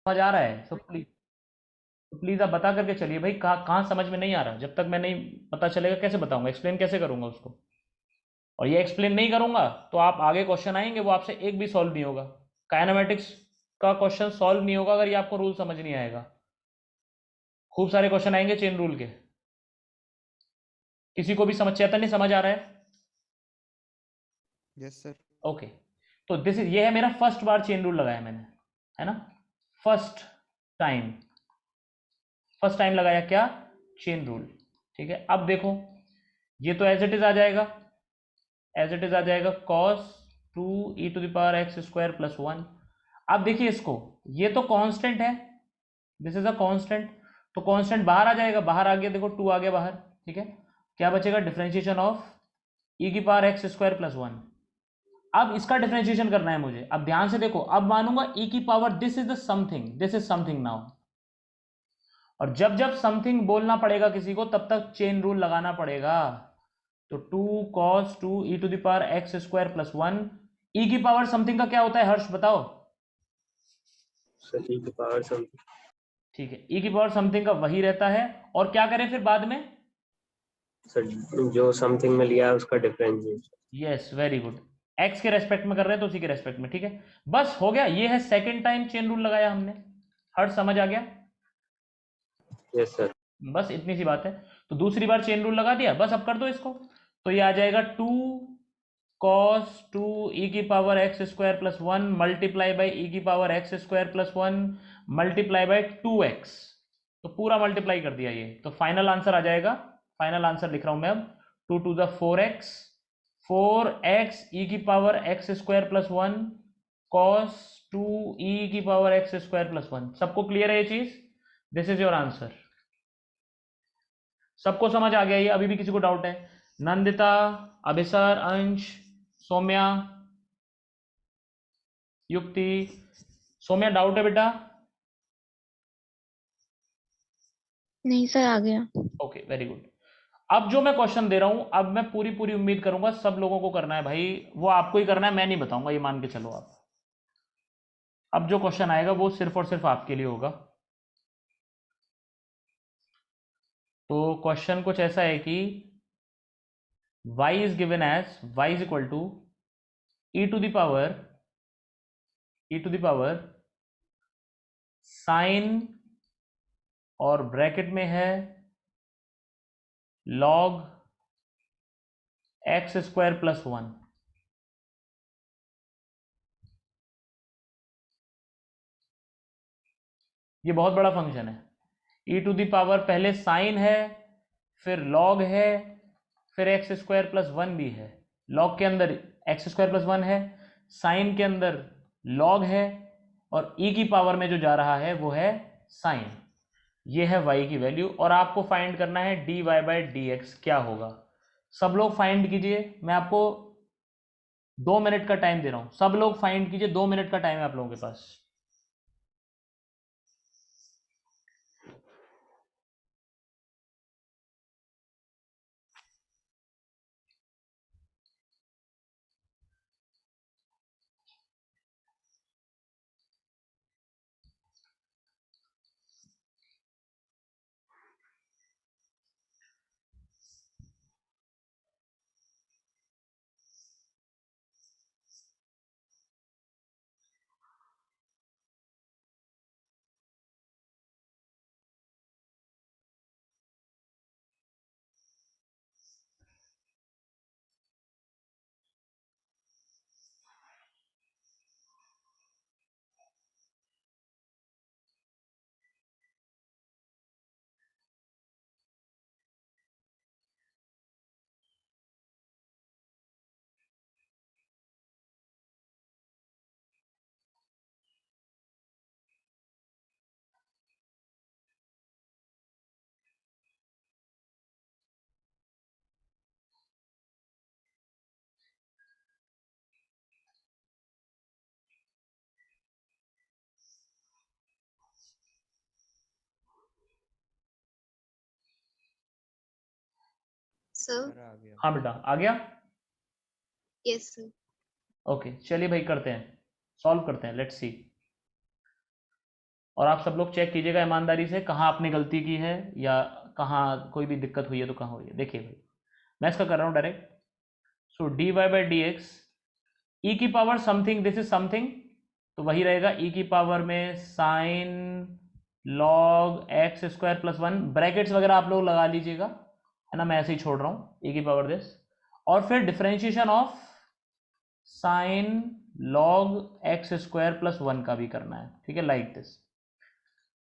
समझ आ रहा है? तो प्लीज आप बता करके चलिए भाई, कहाँ कहाँ समझ में नहीं आ रहा? जब तक मैं नहीं पता चलेगा कैसे बताऊंगा, एक्सप्लेन कैसे करूंगा उसको? और ये एक्सप्लेन नहीं करूंगा तो आप आगे क्वेश्चन आएंगे वो आपसे एक भी सॉल्व नहीं होगा। काइनेमेटिक्स का क्वेश्चन सॉल्व नहीं होगा अगर ये आपको रूल समझ नहीं आएगा। खूब सारे क्वेश्चन आएंगे चेन रूल के। किसी को भी समझ, चैतन्य समझ आ रहा है? Yes sir. ओके। तो दिस इज, ये है मेरा फर्स्ट बार चेन रूल लगाया मैंने, है ना? फर्स्ट टाइम, फर्स्ट टाइम लगाया क्या? Chain rule. ठीक है, अब देखो, ये तो एज इट इज आ जाएगा, एज इट इज आ जाएगा cos 2e⁻x² + 1। अब देखिए इसको, ये तो कांस्टेंट है, दिस इज अ कांस्टेंट, तो कांस्टेंट बाहर आ जाएगा, बाहर आ गया, देखो 2 आ गया बाहर। ठीक है, क्या बचेगा? Differentiation of e⁻x² + 1। अब इसका डिफरेंशिएशन करना है मुझे। अब ध्यान से देखो, अब मानूंगा this is the something, this is something now. और जब जब समथिंग बोलना पड़ेगा किसी को तब तक चेन रूल लगाना पड़ेगा। तो 2 cos 2e⁻x² + 1, ई की पावर समथिंग का क्या होता है हर्ष बताओ? सर ई की पावर समथिंग। ठीक है, ई की पावर समथिंग का वही रहता है। और क्या करें फिर बाद में? सर जो समथिंग में लिया है उसका differentiation. Yes, very good. X के रेस्पेक्ट में कर रहे हैं तो उसी के रेस्पेक्ट में। ठीक है, बस हो गया, ये है सेकेंड टाइम चेन रूल लगाया हमने। हर्ष समझ आ गया? Yes sir. बस इतनी सी बात है। तो दूसरी बार चेन रूल लगा दिया, बस अब कर दो इसको। तो ये आ जाएगा 2 cos 2e⁻x² + 1 multiply by e⁻x² + 1 multiply by 2x। तो पूरा मल्टीप्लाई कर दिया ये, तो फाइनल आंसर आ जाएगा। फाइनल आंसर लिख रहा हूं मैं अब, 2 × 4x e⁻x² + 1 cos 2e⁻x² + 1। सबको क्लियर है ये चीज? This is your answer. सबको समझ आ गया ये? अभी भी किसी को डाउट है? नंदिता, अभिसर, अंश, सौम्या, युक्ति। सौम्या डाउट है बेटा? नहीं सर, आ गया। Okay, very good. अब जो मैं क्वेश्चन दे रहा हूं, अब मैं पूरी पूरी उम्मीद करूंगा सब लोगों को करना है भाई, वो आपको ही करना है, मैं नहीं बताऊंगा, ये मान के चलो आप। अब जो क्वेश्चन आएगा वो सिर्फ और सिर्फ आपके लिए होगा। तो क्वेश्चन कुछ ऐसा है कि y is given as y is equal to e⁻ sine, और ब्रैकेट में है log x² + 1। ये बहुत बड़ा फंक्शन है। e⁻ पहले साइन है, फिर log है, फिर x² + 1 भी है। log के अंदर x² + 1 है, साइन के अंदर log है, और e की पावर में जो जा रहा है वो है साइन। ये है y की वैल्यू, और आपको फाइंड करना है dy/dx क्या होगा। सब लोग फाइंड कीजिए, मैं आपको 2 मिनट का टाइम दे रहा हूं, सब लोग फाइंड कीजिए, 2 मिनट का टाइम है आप लोगों के पास। सर। सर आ गया। हाँ बेटा, आ गया? Yes sir. ओके, चलिए भाई करते हैं, सॉल्व करते हैं, लेट्स सी। और आप सब लोग चेक कीजिएगा ईमानदारी से कहाँ आपने गलती की है या कहाँ कोई भी दिक्कत हुई है तो कहाँ हुई है। देखिए भाई मैं इसका कर रहा हूँ direct. So D Y by D X E की power something, this is something, तो वही रहेगा ई की पावर में sine log X square plus one, brackets वगैरह आप लोग लगा लीजिएगा, है ना, मैं ऐसे ही छोड़ रहा हूँ ई की पावर दिस, और फिर differentiation of sine log X square plus one का भी करना है, ठीक है, लाइक दिस।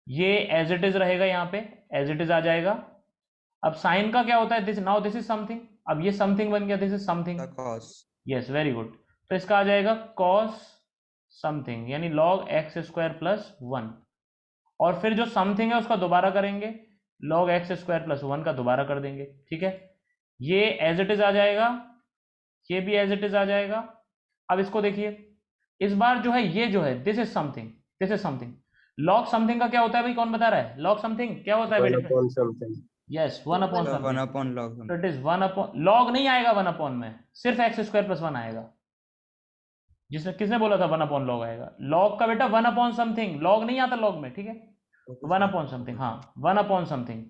ये एज इट इज रहेगा, यहाँ पे एज इट इज आ जाएगा। अब साइन का क्या होता है, this now this is something, अब ये समथिंग बन गया, this is something, cos yes very good. तो इसका आ जाएगा कॉस समथिंग यानी log X square plus one, और फिर जो समथिंग है उसका दोबारा करेंगे, log X square plus one का दोबारा कर देंगे, ठीक है। ये एज इट इज आ जाएगा, ये भी एज इट इज आ जाएगा। अब इसको देखिए, इस बार जो है ये जो है this is something, this is something. Log something का क्या होता है भाई, कौन बता रहा है, लॉग समथिंग क्या होता है 1 बेटे? upon something. Yes one upon one something, upon log तो it is one upon, log नहीं आएगा वन अपॉन में, सिर्फ एक्स स्क्वायर प्लस वन आएगा। जिसने किसने बोला था वन अपॉन लॉग आएगा, लॉग का बेटा वन अपॉन समथिंग, लॉग नहीं आता लॉग में, ठीक है, वन अपॉन समथिंग, हाँ वन अपॉन समथिंग,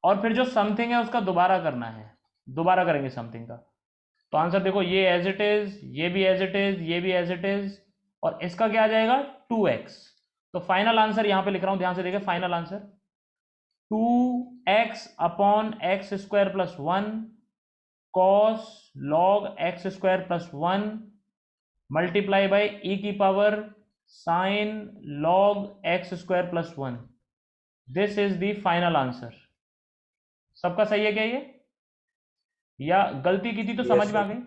और फिर जो समथिंग है उसका दोबारा करना है, दोबारा करेंगे समथिंग का। तो आंसर देखो, ये एज इट इज, ये भी एज इट इज, ये भी एज इट इज, और इसका क्या आ जाएगा 2x। तो फाइनल आंसर यहां पे लिख रहा हूं, ध्यान से देखिए, final answer 2x upon X square plus one cos log X square plus one multiply by E की power sine log X square plus one. This is the final answer. सबका सही है क्या ये, या गलती की थी तो Yes, समझ में आ sir. गई?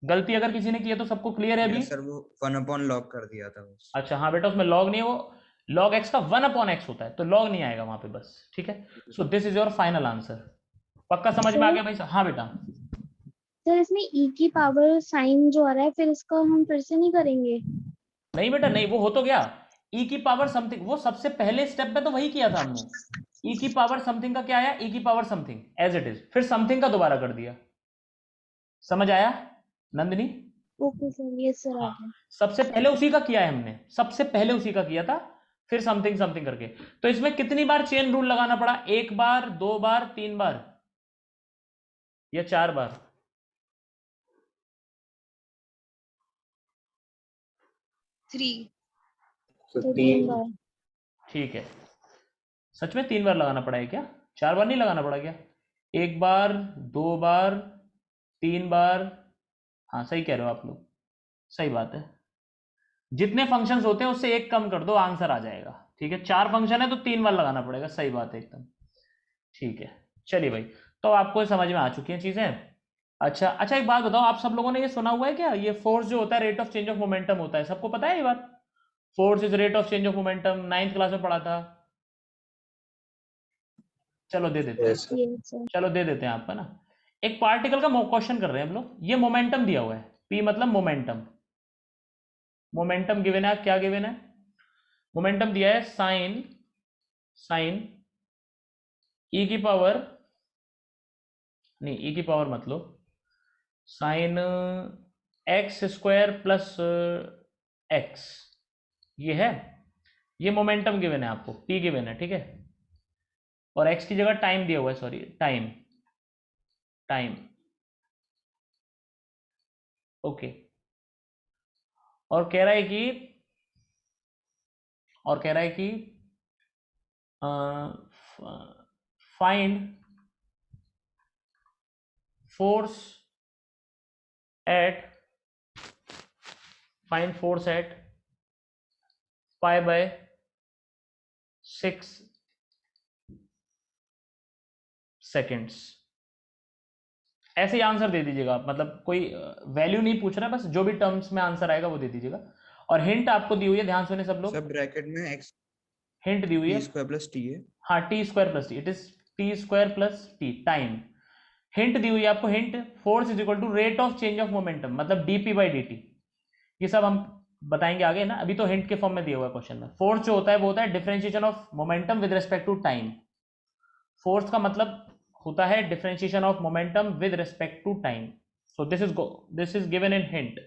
गलती अगर किसी ने की है तो सबको क्लियर है अभी? सर वो वन अपॉन लॉग कर दिया था बस। अच्छा हाँ बेटा, उसमें लॉग नहीं है, वो लॉग एक्स का वन अपॉन एक्स होता है, तो लॉग नहीं आएगा वहां पे बस, ठीक है। सो this is your final answer. पक्का समझ में आ गया भाई? हाँ बेटा। सर इसमें e की पावर साइन जो आ रहा है फिर इसका हम फिर से नहीं करेंगे? नहीं बेटा नहीं, वो हो तो गया, ई की पावर समथिंग, वो सबसे पहले स्टेप में तो वही किया था हमने। ई की पावर समथिंग का क्या आया, ई की power something as it is, फिर समथिंग का दोबारा कर दिया। समझ आया Nandini? Okay sir, yes sir, आ हाँ, गया। सबसे पहले उसी का किया है हमने, सबसे पहले उसी का किया था, फिर समथिंग समथिंग करके। तो इसमें कितनी बार चेन रूल लगाना पड़ा, एक बार, दो बार, तीन बार या चार बार? थ्री। So तो 3 तीन बार। ठीक है, सच में तीन बार लगाना पड़ा है क्या, चार बार नहीं लगाना पड़ा क्या? एक बार, दो बार, तीन बार, हाँ सही कह रहे हो आप लोग, सही बात है। जितने फंक्शंस होते हैं उससे एक कम कर दो, आंसर आ जाएगा, ठीक है। चार फंक्शन है तो तीन बार लगाना पड़ेगा, सही बात है एकदम, ठीक है। चलिए भाई, तो आपको समझ में आ चुकी हैं चीजें। अच्छा अच्छा, एक बात बताओ, आप सब लोगों ने ये सुना हुआ है क्या, ये फोर्स जो होता है rate of change of momentum होता है, सबको पता है ये बात? Force is rate of change of momentum, 9th class में पढ़ा था। चलो दे देते हैं, yes sir. Yes sir. चलो दे देते हैं आपका ना। एक पार्टिकल का क्वेश्चन कर रहे हैं हम लोग, ये मोमेंटम दिया हुआ है, पी मतलब मोमेंटम, मोमेंटम गिवन है, क्या गिवन है, मोमेंटम दिया है साइन, साइन ई की पावर, नहीं ई की पावर मत लो, sine X square plus X, ये है, ये मोमेंटम गिवन है आपको, टी गिवन है, ठीक है, और एक्स की जगह टाइम दिया हुआ है, सॉरी टाइम, टाइम, ओके। और कह रहा है कि, और कह रहा है कि find force at, find force at pi by 6 seconds. ऐसे ही आंसर दे दीजिएगा, मतलब कोई वैल्यू नहीं पूछ रहा है, बस जो भी टर्म्स में आंसर आएगा वो दे दीजिएगा। और हिंट आपको दी हुई है, ध्यान सुने सब लोग, सब ब्रैकेट में x हिंट दी हुई है, t स्क्वायर प्लस t है। हाँ T square plus T, it is T square plus T, time. Hint दी हुई है आपको, hint force is equal to rate of change of momentum, मतलब डीपी बाई डी टी। ये सब हम बताएंगे आगे ना, अभी तो हिंट के फॉर्म में दिया हुआ है क्वेश्चन में। फोर्स जो होता है वो होता है differentiation of momentum with respect to time. Force का मतलब होता है differentiation of momentum with respect to time. So this is given in hint.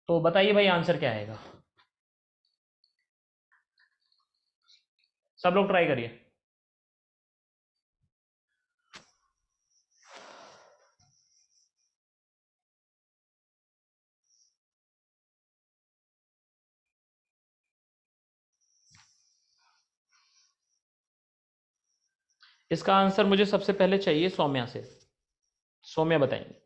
तो बताइए भाई आंसर क्या आएगा? सब लोग ट्राई करिए। इसका आंसर मुझे सबसे पहले चाहिए सौम्या से। सौम्या बताएंगे।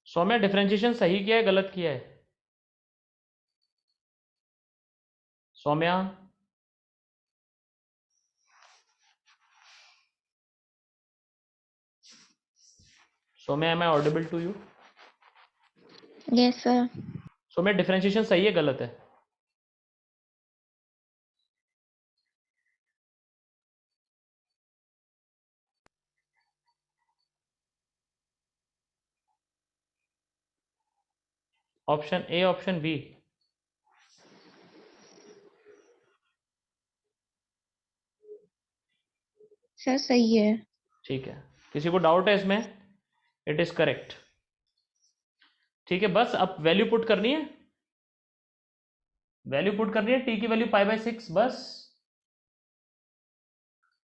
सौम्या डिफरेंशिएशन सही किया है गलत किया है? Saumya Saumya am I audible to you? Yes sir. Saumya differentiation सही है गलत है? Option A option B? Sir सही है। ठीक है, किसी को डाउट है इसमें? It is correct. ठीक है, बस अब वैल्यू पुट करनी है। वैल्यू पुट करनी है, टी की वैल्यू पाई बाय 6, बस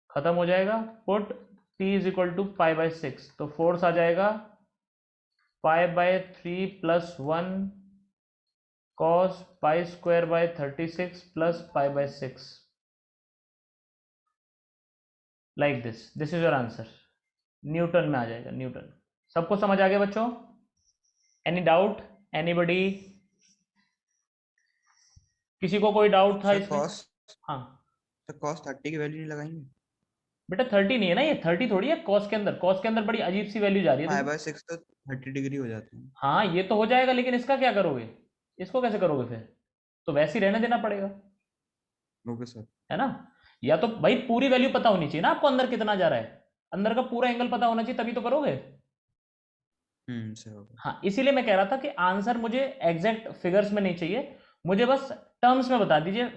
खत्म हो जाएगा। Put t is equal to pi by 6, तो फोर्स आ जाएगा pi by 3 plus 1 cos pi square by 36 plus pi by 6, like this is your answer. Newton में आ जाएगा, न्यूटन। सबको समझ आ गया बच्चों? Any doubt? एनीबडी? किसी को कोई डाउट था सर इसमें? cos हाँ सर cos 30 की वैल्यू नहीं लगाएंगे? बेटा 30 नहीं है ना, ये 30 थोड़ी है। कॉस के अंदर, कॉस के अंदर बड़ी अजीब सी वैल्यू जा रही है। पाई बाय 6 तो 30 डिग्री हो जाते हैं। हाँ ये तो हो जाएगा, लेकिन इसका क्या करोगे? इसको कैसे करोगे फिर? तो वैसे ही रहने देना पड़ेगा, ओके सर। है ना? या तो भाई पूरी वैल्यू पता होनी चाहिए ना आपको, अंदर कितना जा रहा है, अंदर का पूरा एंगल पता होना चाहिए, तभी तो करोगे। Sir okay. हाँ इसीलिए मैं कह रहा था कि आंसर मुझे एग्जैक्ट फिगर्स में नहीं चाहिए, मुझे बस टर्म्स में बता दीजिए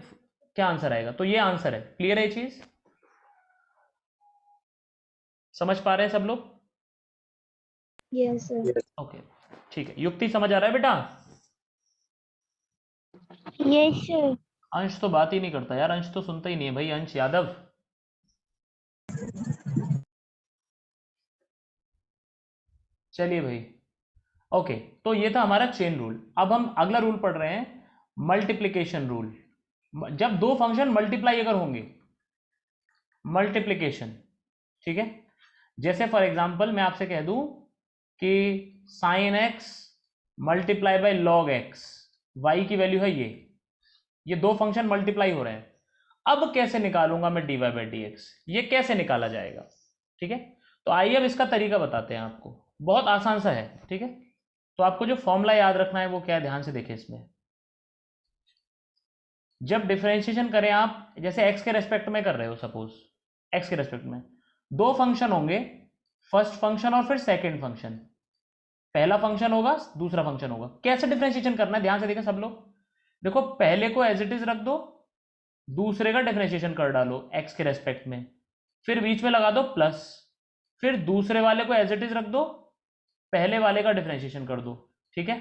क्या आंसर आएगा। तो ये आंसर है। क्लियर है ये चीज? समझ पा रहे हैं सब लोग? Yes sir. ओके ठीक है। युक्ति समझ आ रहा है बेटा? Yes sir. अंश तो बात ही नहीं करता यार, अंश तो सुनता ही नहीं है भाई, अंश यादव। चलिए भाई, ओके तो ये था हमारा चेन रूल। अब हम अगला रूल पढ़ रहे हैं, मल्टीप्लिकेशन रूल। जब दो फंक्शन मल्टीप्लाई अगर होंगे, मल्टीप्लिकेशन, ठीक है। जैसे फॉर एग्जांपल मैं आपसे कह दूं कि sine x multiply by log x, y की वैल्यू है ये दो फंक्शन मल्टीप्लाई हो रहे हैं। अब कैसे निकालूंगा मैं dy बाई डी एक्स, ये कैसे निकाला जाएगा? ठीक है, तो आइए अब इसका तरीका बताते हैं आपको, बहुत आसान सा है। ठीक है, तो आपको जो फॉर्मूला याद रखना है वो क्या है, ध्यान से देखिए। इसमें जब डिफरेंशिएशन करें आप, जैसे x के रेस्पेक्ट में कर रहे हो, सपोज x के रेस्पेक्ट में दो फंक्शन होंगे, फर्स्ट फंक्शन और फिर सेकंड फंक्शन। पहला फंक्शन होगा, दूसरा फंक्शन होगा। कैसे डिफरेंशिएशन करना है ध्यान से देखिए सब लोग। देखो पहले को एज इट इज रख दो, दूसरे का डिफरेंशिएशन कर डालो x के रेस्पेक्ट में, फिर बीच में लगा दो प्लस, फिर दूसरे वाले को एज इट इज रख दो, पहले वाले का डिफरेंशिएशन कर दो। ठीक है,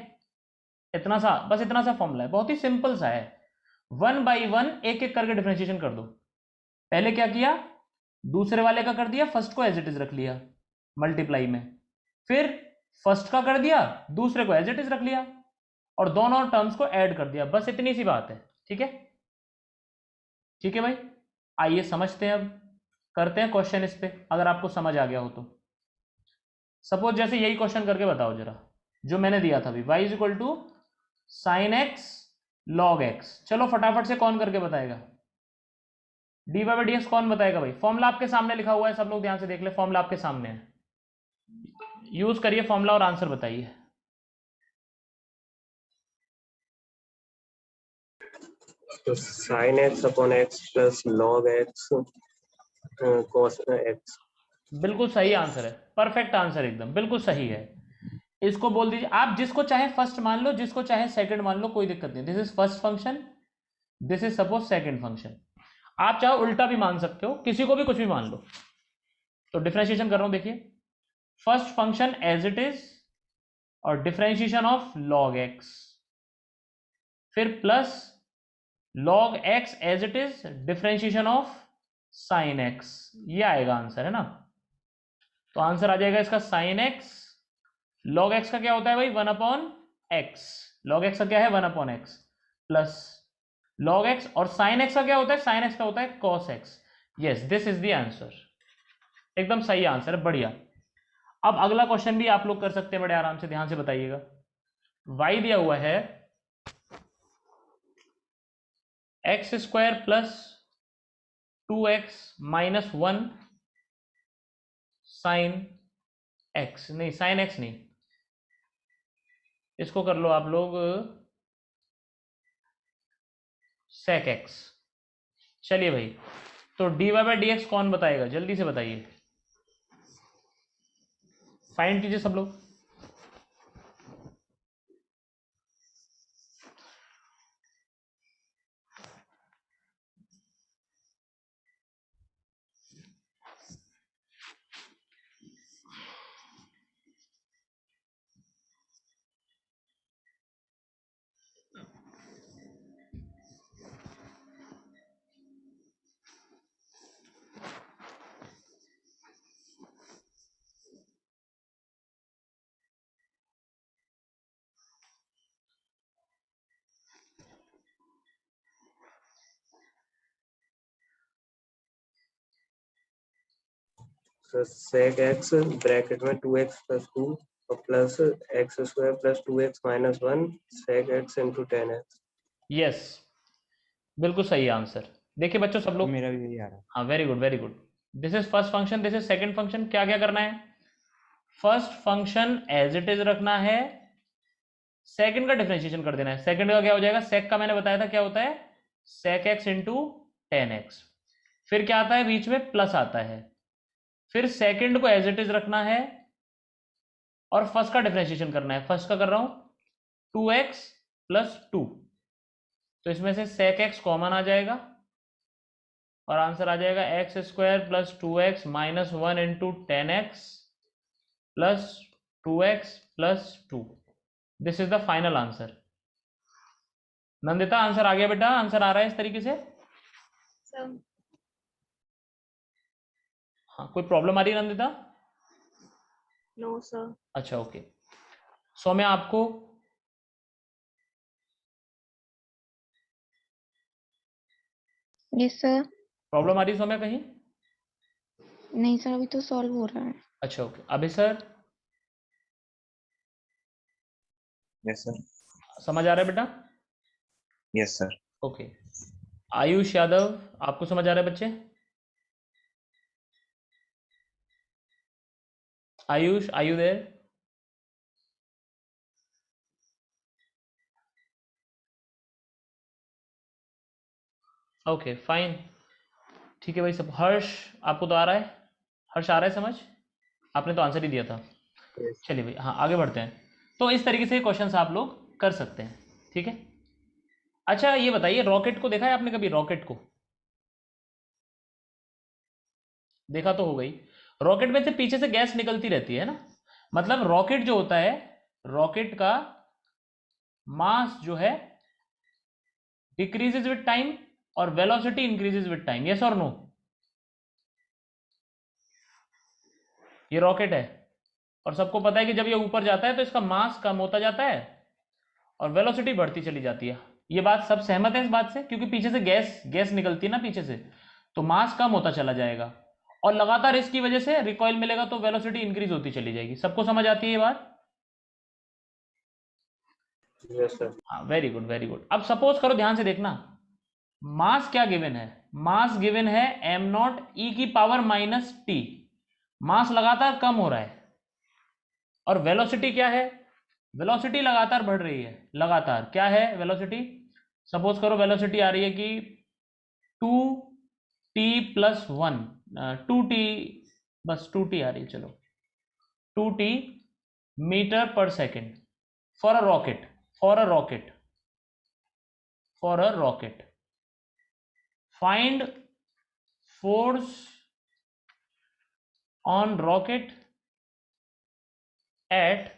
इतना सा, बस इतना सा फॉर्मूला है, बहुत ही सिंपल सा है। 1 बाई 1 एक एक करके डिफरेंशिएशन कर दो। पहले क्या किया, दूसरे वाले का कर दिया, फर्स्ट को एज इट इज रख लिया मल्टीप्लाई में, फिर फर्स्ट का कर दिया, दूसरे को एज इट इज रख लिया, और दोनों टर्म्स को ऐड कर दिया। बस इतनी सी बात है। ठीक है, ठीक है भाई, आइए समझते हैं। अब करते हैं क्वेश्चन इस पे, अगर आपको समझ आ गया हो तो। सपोज जैसे यही क्वेश्चन करके बताओ जरा, जो मैंने दिया था अभी, y is equal to sine x log x. चलो फटाफट से कौन करके बताएगा? D Y by D x कौन बताएगा भाई? फॉर्मूला आपके सामने लिखा हुआ है, सब लोग ध्यान से देख ले, फॉर्मूला आपके सामने है, यूज करिए फॉर्मूला और आंसर बताइए। तो sin x upon x plus log x cos x। बिल्कुल सही आंसर है, परफेक्ट आंसर, एकदम बिल्कुल सही है। इसको बोल दीजिए आप, जिसको चाहे फर्स्ट मान लो, जिसको चाहे सेकंड मान लो, कोई दिक्कत नहीं। This is first function, this is suppose second function. आप चाहे उल्टा भी मान सकते हो, किसी को भी कुछ भी मान लो। तो डिफरेंशिएशन कर रहा हूं, देखिए first function as it is और डिफरेंशिएशन ऑफ log x, फिर plus log x as it is differentiation of sin x, ये आएगा आंसर, है ना। तो आंसर आ जाएगा इसका sin x। log x का क्या होता है भाई, 1/x। log x का क्या है, 1/x प्लस log x, और sin x का क्या होता है, sin x का होता है cos x। Yes, this is the answer, एकदम सही आंसर, बढ़िया। अब अगला क्वेश्चन भी आप लोग कर सकते हैं बड़े आराम से, ध्यान से बताइएगा। y दिया हुआ है x² plus 2x minus 1 sine x, नहीं साइन x नहीं, इसको कर लो आप लोग sec x। चलिए भाई, तो dy/dx कौन बताएगा, जल्दी से बताइए, फाइंड कीजिए सब लोग। तो sec x ब्रैकेट में 2x plus 2 और plus x² plus 2x minus 1 sec x into tan x। Yes, बिल्कुल सही आंसर। देखिए बच्चों सब लोग, मेरा भी यही आ रहा है। हाँ very good very good. This is first function, this is second function. क्या क्या करना है, first function as it is रखना है, सेकंड का डिफरेंशिएशन कर देना है। सेकंड का क्या हो जाएगा, सेक का मैंने बताया था क्या होता है, sec x into ten x. फिर क्या आता है बीच में, प्लस आता है। फिर सेकंड को एज इट इज रखना है और फर्स्ट का डिफरेंशिएशन करना है। फर्स्ट का कर रहा हूं 2x प्लस 2, तो इसमें से sec x कॉमन आ जाएगा और आंसर आ जाएगा x² plus 2x minus 1 into ten X plus 2x plus 2। This is the final answer. Nandita answer आ गया बेटा, आंसर आ रहा है इस तरीके से। सर हाँ, कोई प्रॉब्लम आ रही है नंदिता? No sir. अच्छा ओके। सौम्या आपको? Yes sir. प्रॉब्लम आ रही है सौम्या कहीं? नहीं सर, अभी तो सॉल्व हो रहा है। अच्छा ओके। अभी सर यस सर। समझ आ रहा है बेटा? Yes sir. Okay. Ayush Yadav आपको समझ आ रहा है बच्चे? Ayush, are you there? Okay fine, ठीक है भाई सब। हर्ष आपको तो आ रहा है? हर्ष आ रहा है समझ? आपने तो आंसर ही दिया था। Yes। चलिए भाई, हाँ आगे बढ़ते हैं। तो इस तरीके से क्वेश्चंस आप लोग कर सकते हैं, ठीक है। अच्छा ये बताइए, रॉकेट को देखा है आपने कभी? रॉकेट को देखा तो हो गई। रॉकेट में से पीछे से गैस निकलती रहती है ना, मतलब रॉकेट जो होता है, रॉकेट का मास जो है डिक्रीजेज विद टाइम और velocity increases with time, yes और नो? ये रॉकेट है और सबको पता है कि जब ये ऊपर जाता है तो इसका मास कम होता जाता है और वेलोसिटी बढ़ती चली जाती है। ये बात सब सहमत है इस बात से? क्योंकि पीछे से गैस निकलती है ना पीछे से, तो मास कम होता चला जाएगा और लगातार इसकी वजह से रिकॉइल मिलेगा तो वेलोसिटी इंक्रीज होती चली जाएगी। सबको समझ आती है ये बात? Yes sir. हाँ वेरी गुड वेरी गुड। अब सपोज करो, ध्यान से देखना, मास क्या गिवन है? मास गिवन है m0 e⁻⁻t। मास लगातार कम हो रहा है और वेलोसिटी क्या है? वेलोसिटी लगातार बढ़ रही है। लगातार क्या है वेलोसिटी? सपोज करो वेलोसिटी आ रही है कि 2t+1, 2t, बस 2t आ रही है, चलो 2t metre per second for a rocket, for a rocket, for a rocket. Find force on rocket at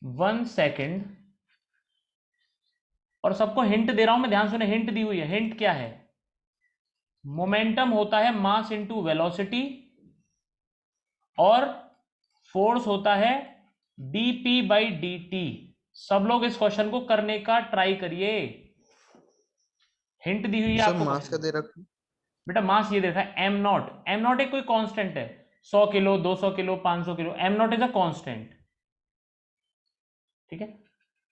1 second. और सबको हिंट दे रहा हूं मैं, ध्यान सुने, हिंट दी हुई है। हिंट क्या है? मोमेंटम होता है मास इनटू वेलोसिटी, और फोर्स होता है dp/dt। सब लोग इस क्वेश्चन को करने का ट्राई करिए। हिंट दी हुई है सर आपको मास का question दे रखा है। बेटा मास ये देखा है m0। m0 एक कोई कांस्टेंट है, 100 kilo, 200 kilo, 500 kilo. m0 is a constant, ठीक है।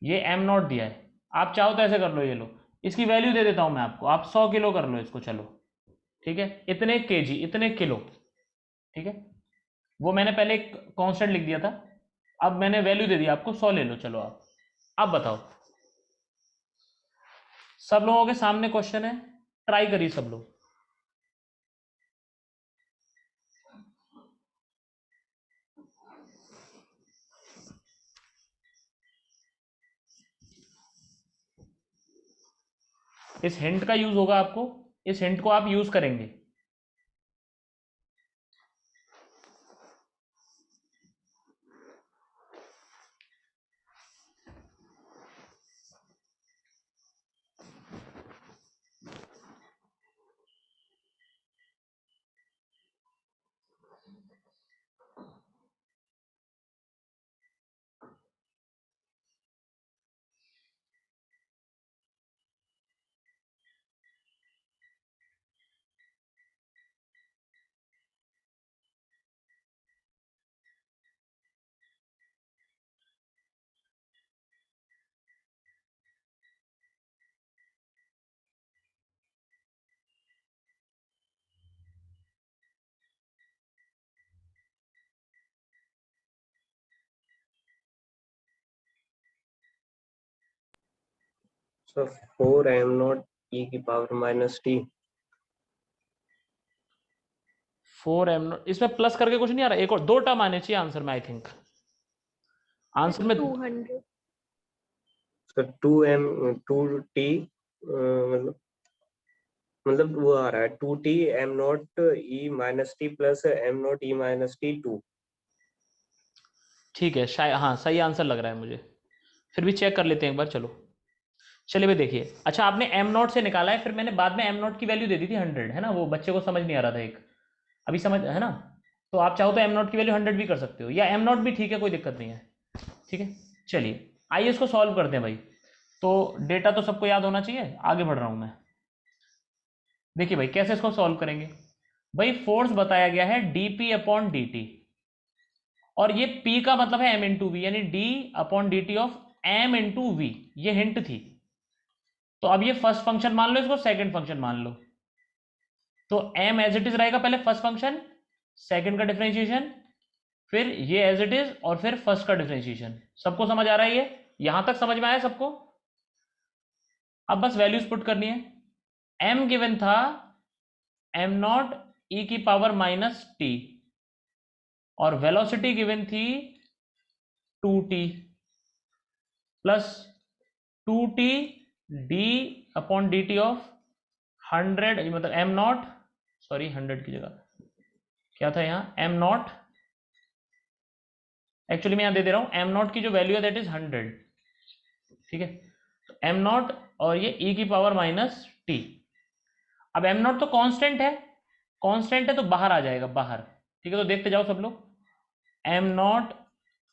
ये m0 दिया है, आप चाहो तो ऐसे कर लो, ये लो, इसकी वैल्यू दे देता हूं मैं आपको, आप 100 किलो कर लो इसको, चलो ठीक है, इतने केजी, इतने किलो, ठीक है। वो मैंने पहले एक कांस्टेंट लिख दिया था, अब मैंने वैल्यू दे दी आपको, 100 ले लो, चलो आप। अब बताओ, सब लोगों के सामने क्वेश्चन है, ट्राई करिए सब लोग। इस हिंट का यूज होगा आपको, इस हिंट को आप यूज करेंगे। So 4m0 e की पावर माइनस टी। 4m0, इसमें प्लस करके कुछ नहीं आ रहा, एक और दो टर्म आने चाहिए आंसर में, आई थिंक आंसर में 200। So 2t मतलब वो आ रहा है 2t m0 e minus T plus m0 e minus T 2। ठीक है, शायद हाँ सही आंसर लग रहा है मुझे, फिर भी चेक कर लेते हैं एक बार, चलो। चलिए भाई देखिए, अच्छा आपने m0 से निकाला है, फिर मैंने बाद में m0 की वैल्यू दे दी थी 100, है ना, वो बच्चे को समझ नहीं आ रहा था एक, अभी समझ है ना। तो आप चाहो तो m0 की वैल्यू 100 भी कर सकते हो, या m0 भी ठीक है, कोई दिक्कत नहीं है, ठीक है। चलिए आइए इसको सॉल्व करते हैं भाई। तो डेटा तो सबको याद होना चाहिए, आगे बढ़ रहा हूं मैं। देखिए भाई कैसे इसको सॉल्व करेंगे। भाई फोर्स बताया गया है dp/dt, और ये p का मतलब है m इंटू वी, यानी d/dt of m into v, ये हिंट थी। तो अब ये फर्स्ट फंक्शन मान लो, इसको सेकंड फंक्शन मान लो। तो m एज इट इज रहेगा, पहले फर्स्ट फंक्शन, सेकंड का डिफरेंशिएशन, फिर ये एज इट इज, और फिर फर्स्ट का डिफरेंशिएशन। सबको समझ आ रहा है ये? यहां तक समझ में आया सबको? अब बस वैल्यूज पुट करनी है। m गिवन था m0 e की पावर माइनस टी, और वेलोसिटी गिवन थी 2t plus 2t d/dt of 100, मतलब m0, सॉरी 100 की जगह क्या था यहाँ, m0, एक्चुअली मैं यहाँ दे रहा हूँ m0 की जो वैल्यू है दैट इज 100, ठीक है। तो m0 और ये e की पावर माइनस टी। अब m0 तो कांस्टेंट है, कांस्टेंट है तो बाहर आ जाएगा, बाहर, ठीक है। तो देखते जाओ सब लोग, m0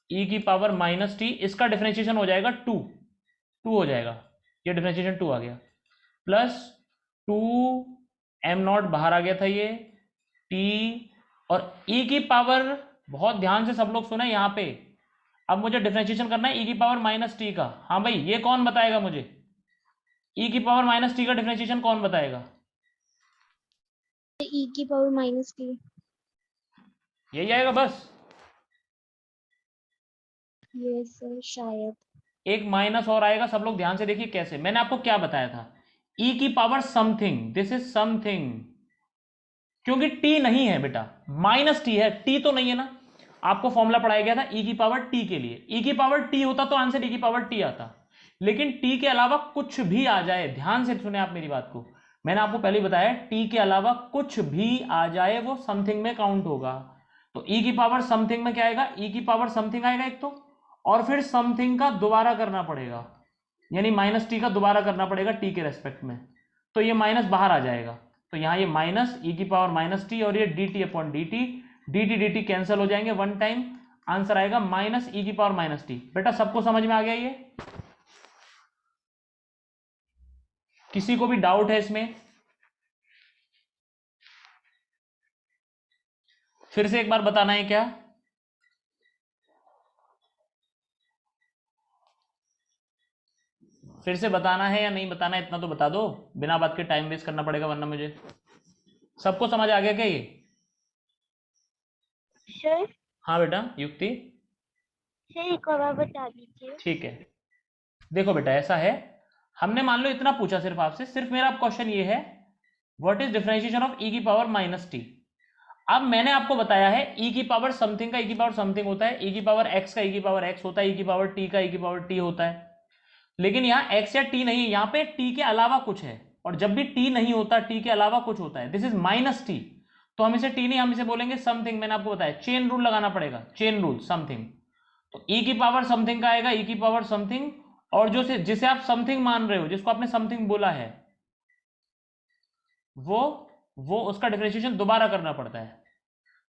e की पावर माइनस टी, इसका डिफरेंशिएशन हो जाएगा 2 हो जाएगा, ये डिफरेंशिएशन 2 आ गया, प्लस 2 m0 बाहर आ गया था ये t, और e की पावर, बहुत ध्यान से सब लोग सुना यहाँ पे, अब मुझे डिफरेंशिएशन करना है e की पावर माइनस टी का। हाँ भाई ये कौन बताएगा मुझे, e की पावर माइनस टी का डिफरेंशिएशन कौन बताएगा? ई की पावर माइनस टी। यही आएगा बस। यस सर, शायद। एक माइनस और आएगा, सब लोग ध्यान से देखिए कैसे। मैंने आपको क्या बताया था, e की power something, this is something, क्योंकि t नहीं है बेटा, माइनस t है, t तो नहीं है ना। आपको फॉर्मूला पढ़ाया गया था e की पावर t के लिए, e की पावर t होता तो आंसर e की पावर t आता, लेकिन t के अलावा कुछ भी आ जाए, ध्यान से सुने आप मेरी बात को, मैंने आपको पहले बताया t के अलावा कुछ भी आ जाए वो समथिंग में काउंट होगा। तो e की पावर समथिंग में क्या आएगा, e की पावर समथिंग आएगा एक तो, और फिर समथिंग का दोबारा करना पड़ेगा, यानी माइनस टी का दोबारा करना पड़ेगा टी के रेस्पेक्ट में, तो ये माइनस बाहर आ जाएगा, तो यहाँ ये माइनस e की पावर माइनस टी और ये dt upon dt, dt cancel हो जाएंगे वन टाइम, आंसर आएगा माइनस e की पावर माइनस टी। बेटा सबको समझ में आ गया ये? किसी को भी डाउट है इसमें? फिर से एक बार बताना है क्या? फिर से बताना है या नहीं बताना है, इतना तो बता दो, बिना बात के टाइम वेस्ट करना पड़ेगा वरना मुझे। सबको समझ आ गया क्या ये? सर हाँ बेटा युक्ति, सर एक और बार बता दीजिए। ठीक है। देखो बेटा ऐसा है, हमने मान लो इतना पूछा सिर्फ आपसे, सिर्फ मेरा क्वेश्चन ये है what is differentiation of e की पावर माइनस टी। अब मैंने आपको बताया है e की पावर समथिंग का e की पावर समथिंग होता है, e की पावर x का e की पावर x होता है, e की पावर t का e की पावर t होता है, लेकिन यहाँ x या t नहीं है, यहाँ पे t के अलावा कुछ है, और जब भी t नहीं होता t के अलावा कुछ होता है, दिस इज माइनस t, तो हम इसे t नहीं, हम इसे बोलेंगे समथिंग। मैंने आपको बताया चेन रूल लगाना पड़ेगा, चेन रूल समथिंग, तो e की पावर समथिंग का आएगा e की पावर समथिंग, और जो से जिसे आप समथिंग मान रहे हो, जिसको आपने समथिंग बोला है, वो उसका डिफरेंशिएशन दोबारा करना पड़ता है,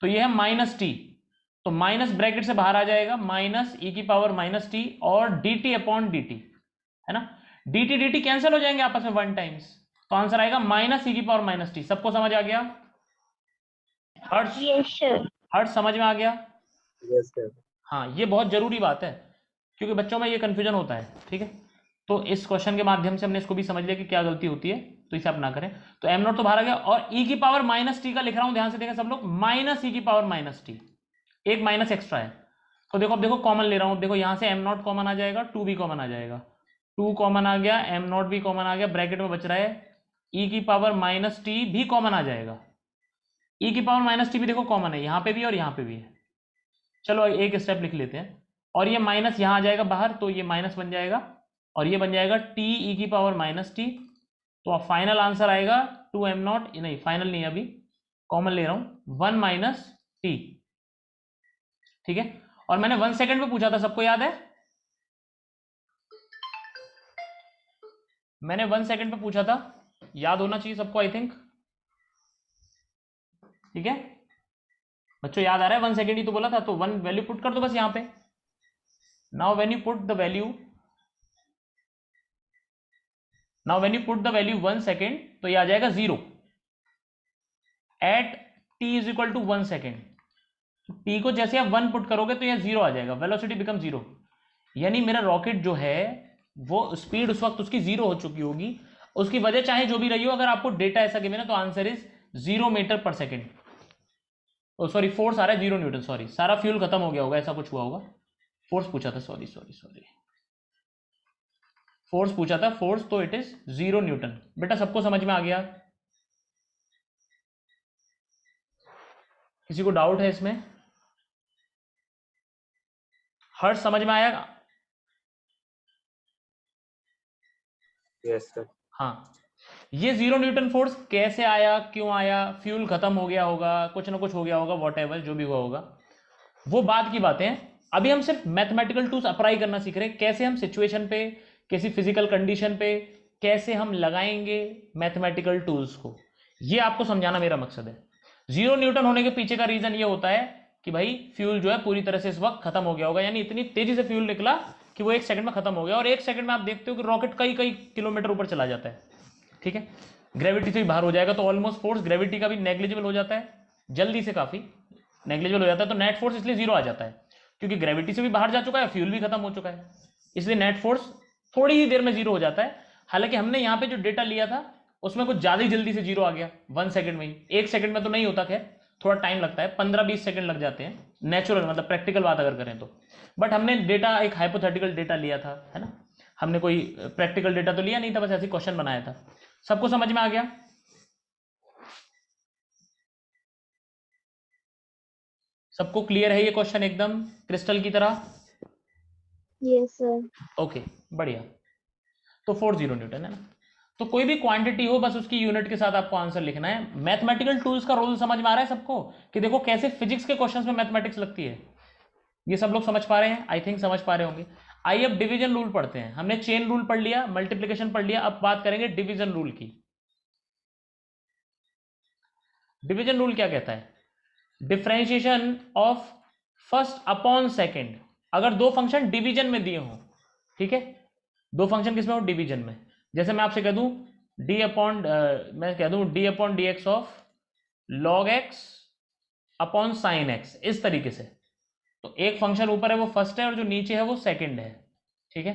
तो ये है माइनस टी, तो माइनस ब्रैकेट से बाहर आ जाएगा माइनस e की पावर माइनस टी और dt अपॉन dt, है ना, dt कैंसिल हो जाएंगे आपस में वन टाइम्स, तो आंसर आएगा माइनस e की पावर माइनस टी। सबको समझ आ गया? हर्ष, यस सर। हर्ष समझ में आ गया? Yes sir. हाँ ये बहुत जरूरी बात है, क्योंकि बच्चों में ये कंफ्यूजन होता है, ठीक है। तो इस क्वेश्चन के माध्यम से हमने इसको भी समझ लिया कि क्या गलती होती है, तो इसे आप ना करें। तो एम नॉट तो बाहर आ गया, और e की पावर माइनस टी का लिख रहा हूं, ध्यान से देखें सब लोग, माइनस e की पावर माइनस टी, एक माइनस एक्स्ट्रा है, तो देखो अब देखो कॉमन ले रहा हूं, देखो यहां से एम नॉट कॉमन आ जाएगा, 2 भी कॉमन आ जाएगा, 2 कॉमन आ गया, एम नॉट भी कॉमन आ गया, ब्रैकेट में बच रहा है e की पावर माइनस टी भी कॉमन आ जाएगा, e की पावर माइनस टी भी देखो कॉमन है, यहां पे भी और यहां पे भी है। चलो एक स्टेप लिख लेते हैं, और ये माइनस यहां आ जाएगा बाहर, तो ये माइनस बन जाएगा, और ये बन जाएगा टी ई की पावर माइनस टी, तो फाइनल आंसर आएगा 2 एम नॉट, नहीं फाइनल नहीं, अभी कॉमन ले रहा हूं, 1 माइनस टी, ठीक है। और मैंने 1 सेकेंड पे पूछा था, सबको याद है? मैंने 1 सेकेंड पे पूछा था, याद होना चाहिए सबको आई थिंक, ठीक है बच्चों, याद आ रहा है? 1 सेकेंड ही तो बोला था, तो 1 वैल्यू पुट कर दो बस यहां पे। Now when you put the value 1 second, तो ये आ जाएगा 0 at t is equal to 1 second, t को जैसे आप 1 पुट करोगे तो ये 0 आ जाएगा, वेलोसिटी बिकम 0, यानी मेरा रॉकेट जो है वो स्पीड उस वक्त उसकी 0 हो चुकी होगी, उसकी वजह चाहे जो भी रही हो, अगर आपको डेटा ऐसा गिवन है तो answer is 0 metre per second, sorry force आ रहा है 0 न्यूटन, सॉरी सारा फ्यूल खत्म हो गया होगा, ऐसा कुछ हुआ होगा, फोर्स पूछा था, सॉरी फोर्स पूछा था, फोर्स, तो इट इज 0 न्यूटन। बेटा सबको समझ में आ गया? किसी को डाउट है इसमें? हर्ष समझ में आया? Yes sir. हाँ, ये 0 न्यूटन फोर्स कैसे आया, क्यों आया, फ्यूल खत्म हो गया होगा, कुछ ना कुछ हो गया होगा, वॉटएवर जो भी हुआ होगा, वो बाद की बातें हैं। अभी हम सिर्फ मैथमेटिकल टूल्स अप्लाई करना सीख रहे हैं, कैसे हम सिचुएशन पे, किसी फिजिकल कंडीशन पे कैसे हम लगाएंगे मैथमेटिकल टूल्स को, ये आपको समझाना मेरा मकसद है। 0 न्यूटन होने के पीछे का रीजन ये होता है कि भाई फ्यूल जो है पूरी तरह से इस वक्त खत्म हो गया होगा, यानी इतनी तेजी से फ्यूल निकला कि वो 1 सेकंड में खत्म हो गया, और 1 सेकंड में आप देखते हो कि रॉकेट कई किलोमीटर ऊपर चला जाता है, ठीक है, ग्रेविटी से भी बाहर हो जाएगा, तो ऑलमोस्ट फोर्स ग्रेविटी का भी नेग्लिजिबल हो जाता है, जल्दी से काफी नेग्लिजिबल हो जाता है, तो नेट फोर्स इसलिए 0 आ जाता है, क्योंकि ग्रेविटी से भी बाहर जा चुका है, फ्यूल भी खत्म हो चुका है, इसलिए नेट फोर्स थोड़ी ही देर में 0 हो जाता है। हालांकि हमने यहाँ पे जो डेटा लिया था उसमें कुछ ज्यादा ही जल्दी से 0 आ गया 1 सेकंड में ही, 1 सेकंड में तो नहीं होता खैर, थोड़ा टाइम लगता है, 15-20 सेकंड लग जाते हैं नेचुरल, मतलब प्रैक्टिकल बात अगर करें तो। बट हमने डेटा एक हाइपोथेटिकल डेटा लिया था, है ना, हमने कोई प्रैक्टिकल डेटा तो लिया नहीं था, बस ऐसे क्वेश्चन बनाया था। सबको समझ में आ गया? सबको क्लियर है ये क्वेश्चन एकदम क्रिस्टल की तरह? Yes sir. ओके, बढ़िया। तो 40 न्यूटन है ना। तो कोई भी क्वांटिटी हो, बस उसकी यूनिट के साथ आपको आंसर लिखना है। मैथमेटिकल टूल्स का रोल समझ में आ रहा है सबको, कि देखो कैसे फिजिक्स के क्वेश्चंस में मैथमेटिक्स लगती है। ये सब लोग समझ पा रहे हैं? आई थिंक समझ पा रहे होंगे। आइए अब डिवीजन रूल पढ़ते हैं। हमने चेन रूल पढ़ लिया, मल्टीप्लिकेशन पढ़ लिया, अब बात करेंगे डिवीजन रूल की। डिवीजन रूल क्या कहता है? Differentiation of first upon second, अगर दो फंक्शन डिवीजन में दिए हों, ठीक है, दो फंक्शन किसमें हो? डिवीजन में। जैसे मैं आपसे कह दूं मैं कह दूं D upon d x of log x upon sine x, इस तरीके से। तो एक फंक्शन ऊपर है वो फर्स्ट है और जो नीचे है वो सेकंड है, ठीक है।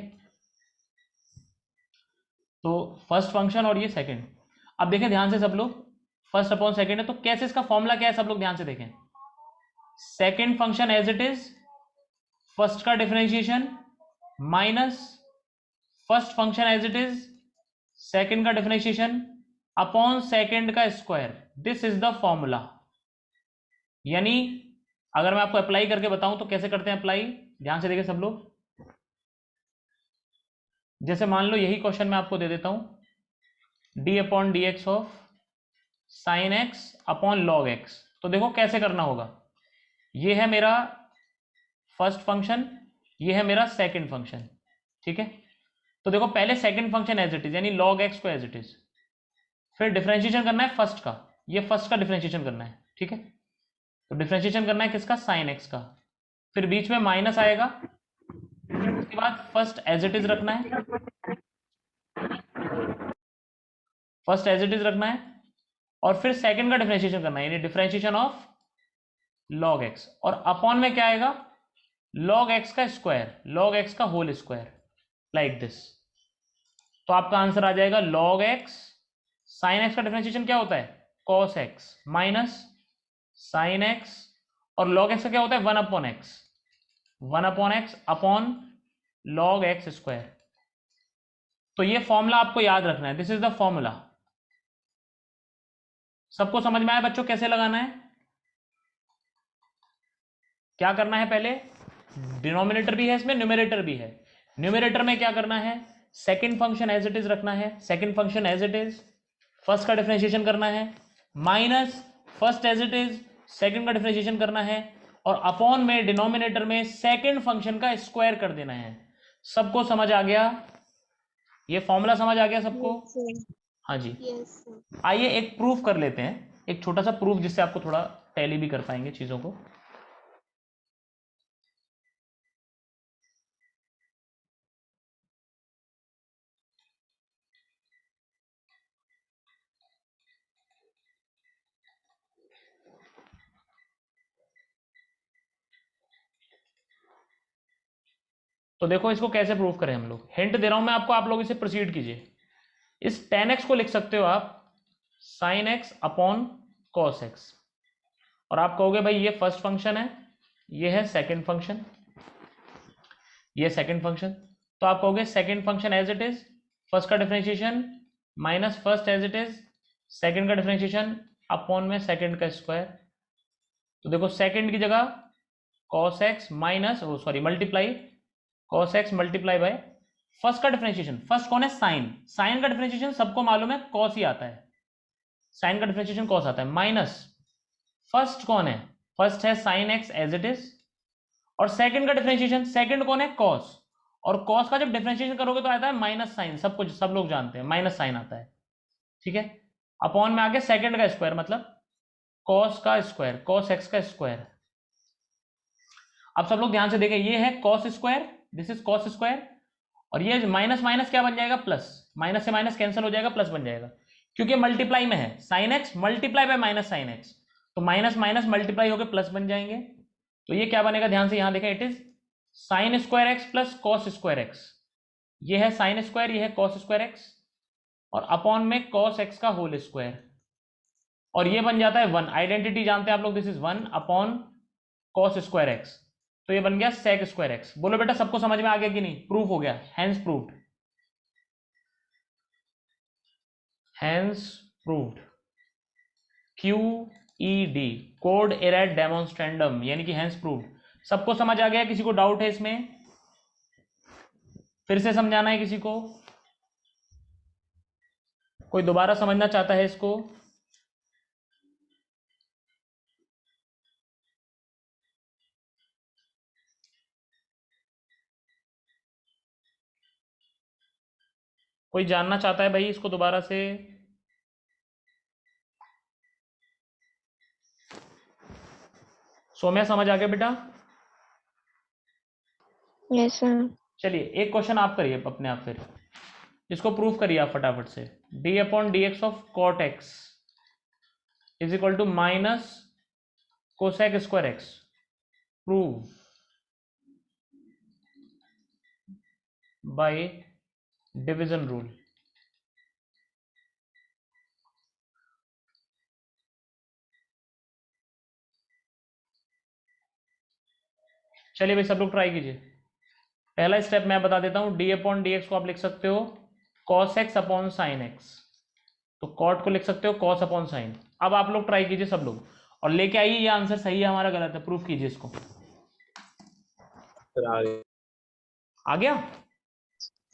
तो फर्स्ट फंक्शन और ये सेकंड। अब देखें ध्यान से सब लोग, फर्स्ट अपॉन सेकंड है तो कैसे इसका फॉर्मूला क्या है, सब लोग ध्यान से देखें। Second function as it is, first का differentiation minus first function as it is, second का डिफरेंशिएशन अपॉन सेकंड का square. This is the formula. यानी अगर मैं आपको अप्लाई करके बताऊं तो कैसे करते हैं अप्लाई, ध्यान से देखें सब लोग। जैसे मान लो यही क्वेश्चन मैं आपको दे देता हूं, D upon d x of sine x upon log x. तो देखो कैसे करना होगा। ये है मेरा फर्स्ट फंक्शन, ये है मेरा सेकंड फंक्शन, ठीक है। तो देखो पहले second function as it is, यानी लॉग एक्स को एज इट इज, फिर डिफरेंशिएशन करना है फर्स्ट का, ये फर्स्ट का डिफरेंशिएशन करना है, ठीक है। तो डिफरेंशिएशन करना है किसका? साइन एक्स का। फिर बीच में माइनस आएगा, फिर उसके बाद फर्स्ट एज इट इज रखना है, फर्स्ट एज इट इज रखना है, और फिर सेकंड का डिफरेंशिएशन करना है, यानी डिफरेंशिएशन ऑफ लॉग एक्स। और अपॉन में क्या आएगा? लॉग एक्स का स्क्वायर, लॉग एक्स का होल स्क्वायर, लाइक दिस। तो आपका आंसर आ जाएगा लॉग एक्स, साइन एक्स का डिफरेंशिएशन क्या होता है? Cos x, minus sine x, और लॉग एक्स का क्या होता है? 1 upon x, 1 upon x upon log X square. तो ये फॉर्मूला आपको याद रखना है, दिस इज द फॉर्मूला। सबको समझ में आया बच्चों कैसे लगाना है? क्या करना है? पहले डिनोमिनेटर भी है इसमें, न्यूमरेटर भी है। न्यूमरेटर में क्या करना है? Second function as it is रखना है, second function as it is, first का डिफरेंशिएशन करना है, minus first as it is, second का डिफरेंशिएशन करना है, और अपॉन में डिनोमिनेटर में सेकंड फंक्शन का स्क्वायर कर देना है। सबको समझ आ गया? ये फॉर्मूला समझ आ गया सबको? हाँ जी। आइए एक प्रूफ कर लेते हैं, एक छोटा सा प्रूफ, जिससे आपको थोड़ा टैली भी कर पाएंगे चीजों को। तो देखो इसको कैसे प्रूव करें हम लोग, हिंट दे रहा हूं मैं आपको, आप लोग इसे प्रोसीड कीजिए। इस tan x को लिख सकते हो आप sin x upon cos x, और आप कहोगे भाई ये फर्स्ट फंक्शन है, ये है सेकंड फंक्शन, ये सेकंड फंक्शन। तो आप कहोगे second function as it is, first का differentiation minus first as it is, second का डिफरेंशिएशन अपॉन में सेकंड का स्क्वायर। तो देखो सेकंड की जगह cos x minus multiply cos x multiply by first का डिफरेंशिएशन। फर्स्ट कौन है? साइन। साइन का डिफरेंशिएशन सबको मालूम है cos ही आता है, साइन का डिफरेंशिएशन cos आता है, माइनस फर्स्ट कौन है? फर्स्ट है sine x as it is, और सेकंड का डिफरेंशिएशन, सेकंड कौन है? cos, और cos का जब डिफरेंशिएशन करोगे तो आता है माइनस साइन, सब लोग जानते हैं माइनस साइन आता है, ठीक है। अपॉन में आगे सेकंड का स्क्वायर, मतलब cos का स्क्वायर, cos x का स्क्वायर। अब सब लोग ध्यान से देखें, ये है cos square, this is cos square, और ये माइनस माइनस क्या बन जाएगा? प्लस, माइनस से माइनस कैंसिल हो जाएगा, प्लस बन जाएगा, क्योंकि मल्टीप्लाई में है। Sign x multiply bye minus sine x, तो माइनस माइनस मल्टीप्लाई होकर प्लस बन जाएंगे। तो ये क्या बनेगा? ध्यान से यहां देखें, it is sine square x plus cos square x. ये है साइन स्क्वायर, ये है कॉस स्क्वायर एक्स, और अपॉन में कॉस एक्स का होल स्क्वायर। और ये बन जाता है 1, आइडेंटिटी जानते हैं आप लोग, this is 1 upon cos square x, तो ये बन गया सेक स्क्वायर एक्स। बोलो बेटा सबको समझ में आ गया कि नहीं? प्रूफ हो गया, hence proved, hence proved. QED quod erat demonstrandum, यानी कि हैंस प्रूव्ड। सबको समझ आ गया? किसी को डाउट है इसमें? फिर से समझाना है किसी को? कोई दोबारा समझना चाहता है इसको? कोई जानना चाहता है भाई इसको दोबारा से? सोम्या समझ आ गया बेटा? Yes sir. चलिए एक क्वेश्चन आप करिए अपने आप, फिर इसको प्रूफ करिए आप फटाफट से। D upon d x of cot x is equal to minus cosec square x, prove by division rule. चलिए भाई सब लोग ट्राई कीजिए। पहला स्टेप मैं बता देता हूं, डी अपॉन डी एक्स को आप लिख सकते हो cos x upon sine x, तो कॉट को लिख सकते हो कॉस अपॉन साइन। अब आप लोग ट्राई कीजिए सब लोग, और लेके आइए ये आंसर सही है हमारा गलत है, प्रूफ कीजिए इसको। आ गया?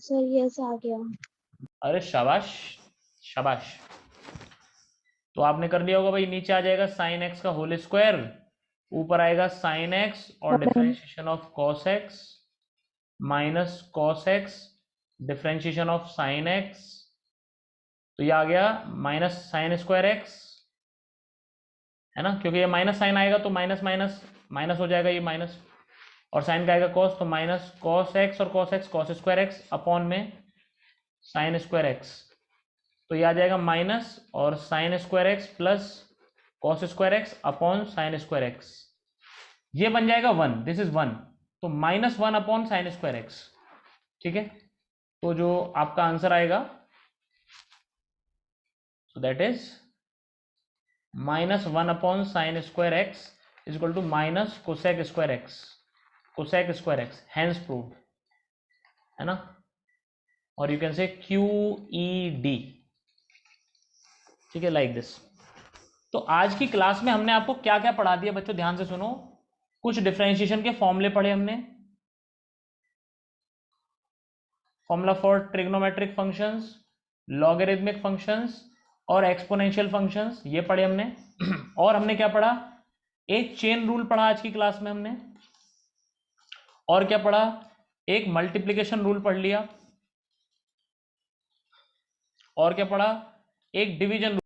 सर यस आ गया। अरे शाबाश शाबाश। तो आपने कर लिया होगा भाई, नीचे आ जाएगा साइन एक्स का होल स्क्वायर, ऊपर आएगा साइन एक्स और differentiation of cos x minus cos x differentiation of sine x, तो ये आ गया माइनस साइन स्क्वायर एक्स, है ना, क्योंकि ये माइनस साइन आएगा तो माइनस माइनस माइनस हो जाएगा ये माइनस, और साइन का आएगा कॉस, तो माइनस कॉस एक्स और cos x cos square x upon में साइन स्क्वायर एक्स, तो ये आ जाएगा माइनस और sine square x plus cos square x upon sine square x, ये बन जाएगा 1, दिस इज 1, तो minus 1 upon sine square x. ठीक है, तो जो आपका आंसर आएगा so that is minus 1 upon sine square x is equal to minus cosec square x, cosec square x, hence proved, है ना। और यू कैन से QED, ठीक है, लाइक दिस। तो आज की क्लास में हमने आपको क्या क्या पढ़ा दिया बच्चों, ध्यान से सुनो। कुछ डिफरेंशिएशन के फॉर्मूले पढ़े हमने, formula for trigonometric functions, logarithmic functions और एक्सपोनेंशियल फंक्शंस, ये पढ़े हमने। और हमने क्या पढ़ा, एक चेन रूल पढ़ा आज की क्लास में हमने, और क्या पढ़ा, एक मल्टीप्लिकेशन रूल पढ़ लिया, और क्या पढ़ा, एक डिवीजन